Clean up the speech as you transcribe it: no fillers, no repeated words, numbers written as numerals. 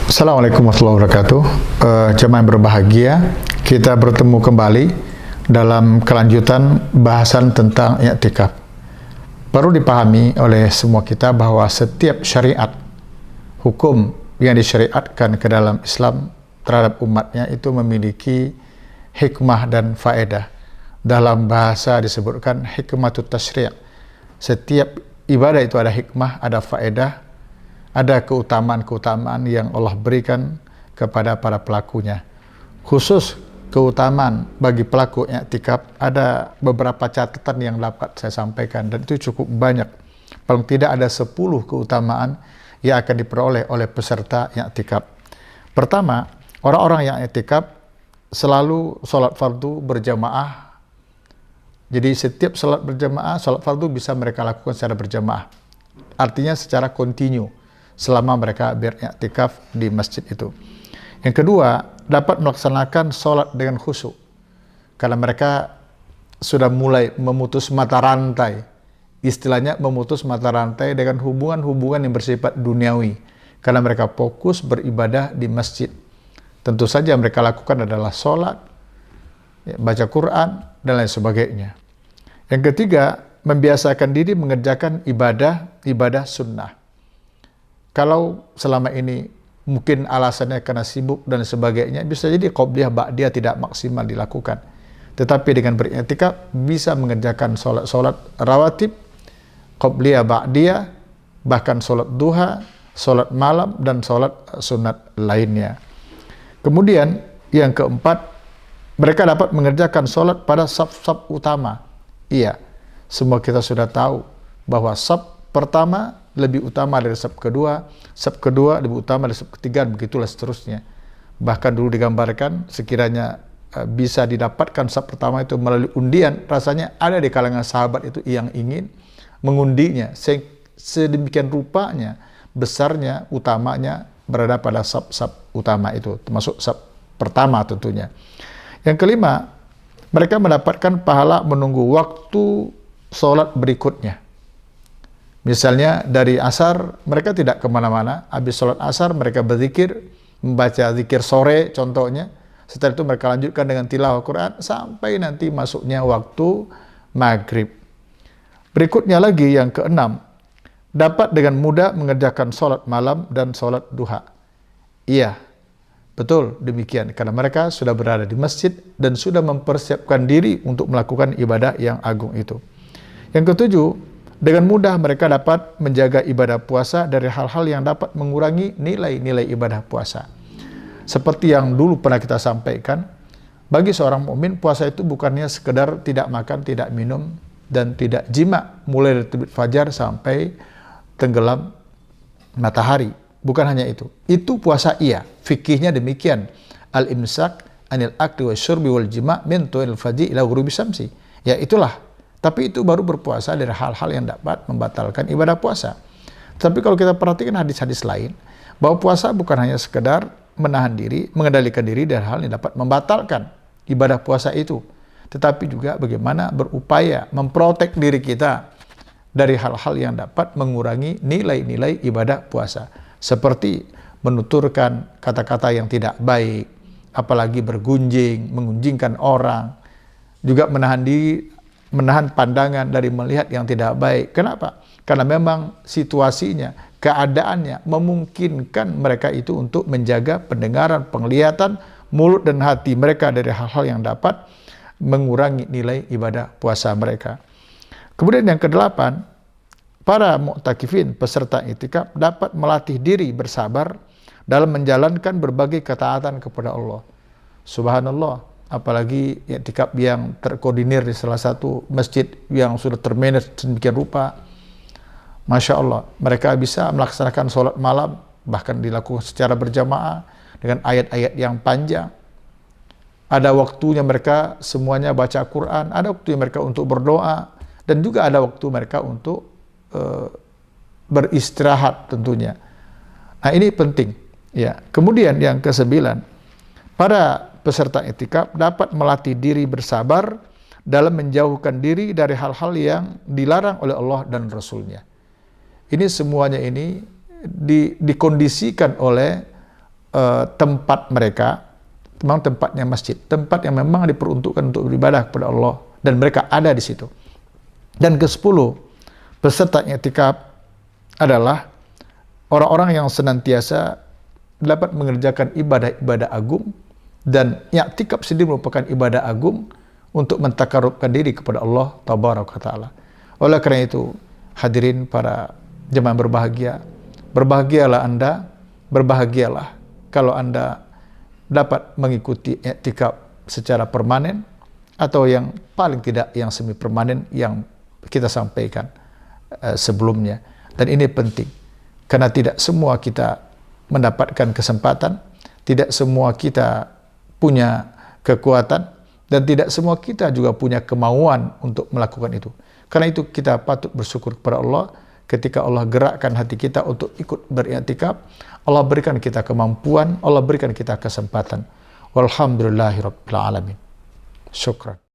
Assalamualaikum warahmatullahi wabarakatuh. Jemaah yang berbahagia, kita bertemu kembali dalam kelanjutan bahasan tentang i'tikaf. Perlu dipahami oleh semua kita bahwa setiap syariat, hukum yang disyariatkan ke dalam Islam terhadap umatnya itu memiliki hikmah dan faedah. Dalam bahasa disebutkan hikmatut tasyri'. Setiap ibadah itu ada hikmah, ada faedah, ada keutamaan-keutamaan yang Allah berikan kepada para pelakunya. Khusus keutamaan bagi pelaku i'tikaf, ada beberapa catatan yang dapat saya sampaikan, dan itu cukup banyak. Paling tidak ada 10 keutamaan yang akan diperoleh oleh peserta i'tikaf. Pertama, orang-orang yang i'tikaf selalu sholat fardu berjamaah. Jadi setiap sholat berjamaah, sholat fardu bisa mereka lakukan secara berjamaah. Artinya secara kontinu selama mereka beriktikaf di masjid itu. Yang kedua, dapat melaksanakan sholat dengan khusyuk, karena mereka sudah mulai memutus mata rantai, istilahnya memutus mata rantai dengan hubungan-hubungan yang bersifat duniawi, karena mereka fokus beribadah di masjid. Tentu saja mereka lakukan adalah sholat, baca Quran, dan lain sebagainya. Yang ketiga, membiasakan diri mengerjakan ibadah sunnah. Kalau selama ini mungkin alasannya karena sibuk dan sebagainya, bisa jadi qobliyah ba'diyah tidak maksimal dilakukan. Tetapi dengan beriktikaf bisa mengerjakan sholat rawatib, qobliyah ba'diyah, bahkan sholat duha, sholat malam, dan sholat sunat lainnya. Kemudian yang keempat, mereka dapat mengerjakan sholat pada saf-saf utama. Iya, semua kita sudah tahu bahwa saf pertama lebih utama dari saf kedua lebih utama dari saf ketiga, begitulah seterusnya. Bahkan dulu digambarkan sekiranya bisa didapatkan saf pertama itu melalui undian, rasanya ada di kalangan sahabat itu yang ingin mengundinya. Sedemikian rupanya, besarnya, utamanya berada pada saf-saf utama itu, termasuk saf pertama tentunya. Yang kelima, mereka mendapatkan pahala menunggu waktu sholat berikutnya. Misalnya dari asar, mereka tidak kemana-mana. Habis sholat asar, mereka berzikir, membaca zikir sore contohnya. Setelah itu mereka lanjutkan dengan tilawah Quran sampai nanti masuknya waktu maghrib. Berikutnya lagi yang keenam, dapat dengan mudah mengerjakan sholat malam dan sholat duha. Iya, betul demikian. Karena mereka sudah berada di masjid dan sudah mempersiapkan diri untuk melakukan ibadah yang agung itu. Yang ketujuh, dengan mudah mereka dapat menjaga ibadah puasa dari hal-hal yang dapat mengurangi nilai-nilai ibadah puasa. Seperti yang dulu pernah kita sampaikan, bagi seorang mukmin puasa itu bukannya sekedar tidak makan, tidak minum, dan tidak jima mulai dari terbit fajar sampai tenggelam matahari. Bukan hanya itu. Itu puasa iya. Fikihnya demikian. Al-imsak anil akli wa syurbi wal jima' min tu'il fajri ila ghurubi syamsi. Ya itulah. Tapi itu baru berpuasa dari hal-hal yang dapat membatalkan ibadah puasa. Tapi kalau kita perhatikan hadis-hadis lain, bahwa puasa bukan hanya sekedar menahan diri, mengendalikan diri dari hal yang dapat membatalkan ibadah puasa itu, tetapi juga bagaimana berupaya memprotek diri kita dari hal-hal yang dapat mengurangi nilai-nilai ibadah puasa, seperti menuturkan kata-kata yang tidak baik, apalagi bergunjing, mengunjingkan orang, juga menahan pandangan dari melihat yang tidak baik. Kenapa? Karena memang situasinya, keadaannya memungkinkan mereka itu untuk menjaga pendengaran, penglihatan, mulut dan hati mereka dari hal-hal yang dapat mengurangi nilai ibadah puasa mereka. Kemudian yang kedelapan, para mu'takifin, peserta i'tikaf, dapat melatih diri bersabar dalam menjalankan berbagai ketaatan kepada Allah. Subhanallah, apalagi i'tikaf yang terkoordinir di salah satu masjid yang sudah termanage sedemikian rupa. Masya Allah, mereka bisa melaksanakan sholat malam, bahkan dilakukan secara berjamaah dengan ayat-ayat yang panjang. Ada waktunya mereka semuanya baca Quran, ada waktunya mereka untuk berdoa, dan juga ada waktu mereka untuk beristirahat tentunya. Nah ini penting. Ya. Kemudian yang kesembilan, para peserta i'tikaf dapat melatih diri bersabar dalam menjauhkan diri dari hal-hal yang dilarang oleh Allah dan Rasul-Nya. Ini semuanya ini dikondisikan oleh tempat mereka memang tempatnya masjid, tempat yang memang diperuntukkan untuk beribadah kepada Allah, dan mereka ada di situ. Dan ke-10, peserta i'tikaf adalah orang-orang yang senantiasa dapat mengerjakan ibadah-ibadah agung, dan i'tikaf sendiri merupakan ibadah agung untuk mentakarubkan diri kepada Allah Tabaraka wa Ta'ala. Oleh karena itu, hadirin para jemaah berbahagia, berbahagialah Anda, berbahagialah kalau Anda dapat mengikuti i'tikaf secara permanen, atau yang paling tidak yang semi permanen yang kita sampaikan sebelumnya. Dan ini penting, karena tidak semua kita mendapatkan kesempatan, tidak semua kita punya kekuatan, dan tidak semua kita juga punya kemauan untuk melakukan itu. Karena itu kita patut bersyukur kepada Allah ketika Allah gerakkan hati kita untuk ikut beriktikaf. Allah berikan kita kemampuan, Allah berikan kita kesempatan. Walhamdulillahirabbil alamin. Syukran.